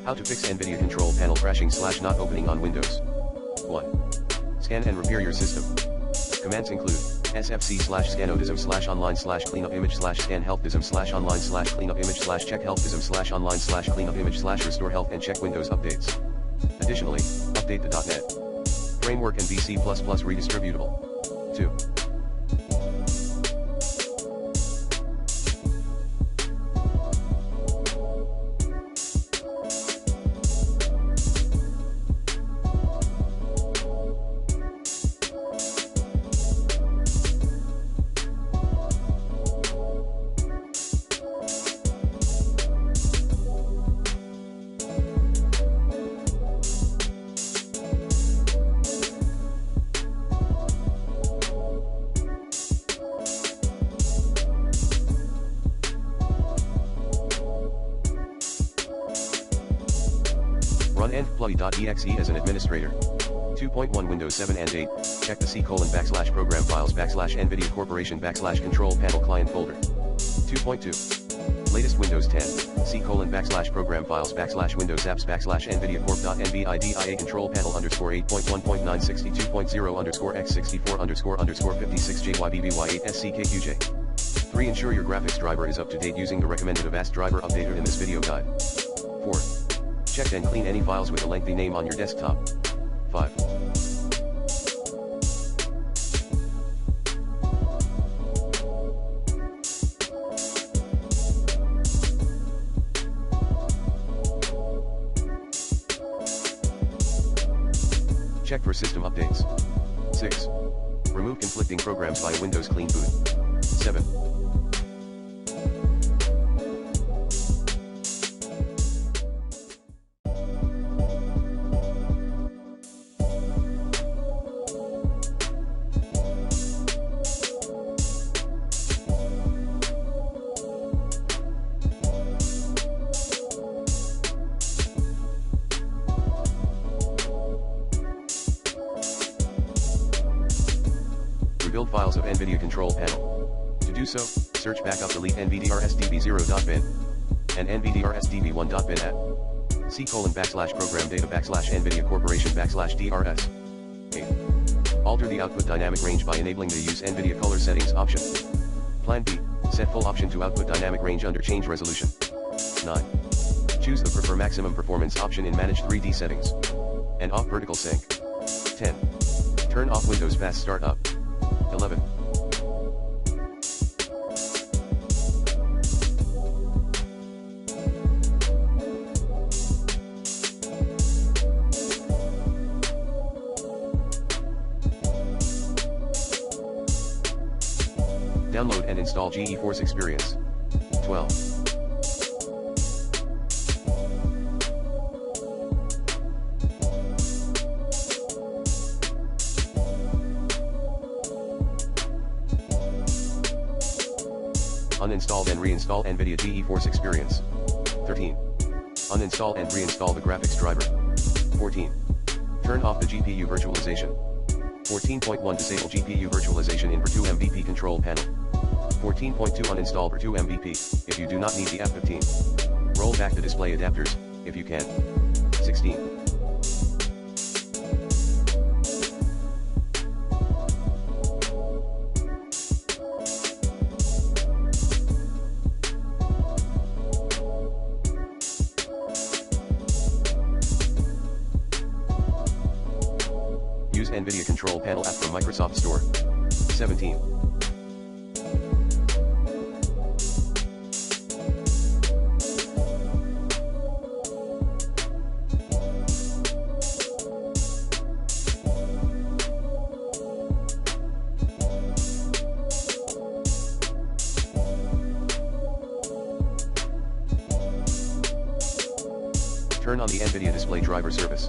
How to fix NVIDIA control panel crashing / not opening on Windows. 1. Scan and repair your system. Commands include sfc/scanodism /online /cleanup image /scan healthdism /online /cleanup image /check healthdism /online /cleanup image /restore health and check Windows updates. Additionally, update the .NET framework and VC++ redistributable. 2. Run nvplugy.exe as an administrator. 2.1 Windows 7 and 8, check the /program files /NVIDIA Corporation /control panel client folder. 2.2. Latest Windows 10, /program files /Windows apps /NVIDIA Corp.NVIDIA control panel _8.1.962.0 x64 56 JYBBY8 SCKQJ. 3. Ensure your graphics driver is up to date using the recommended Avast driver updater in this video guide. 4. Check and clean any files with a lengthy name on your desktop. 5. Check for system updates. 6. Remove conflicting programs via Windows Clean Boot. 7. Build files of NVIDIA control panel. To do so, search backup delete nvdrsdb0.bin and nvdrsdb1.bin at c:\program data /NVIDIA Corporation /DRS. 8. Alter the output dynamic range by enabling the Use NVIDIA Color Settings option. Plan B, set full option to output dynamic range under change resolution. 9. Choose the Prefer Maximum Performance option in Manage 3D Settings. And off Vertical Sync. 10. Turn off Windows Fast Startup. 11. Download and install GeForce Experience. 12. Uninstall and reinstall NVIDIA GeForce Experience. 13. Uninstall and reinstall the graphics driver. 14. Turn off the GPU virtualization. 14.1 Disable GPU virtualization in Virtu MVP control panel. 14.2 Uninstall Virtu MVP, if you do not need the F15. Roll back the display adapters, if you can. 16. Use NVIDIA Control Panel app from Microsoft Store. 17. Turn on the NVIDIA Display Driver service.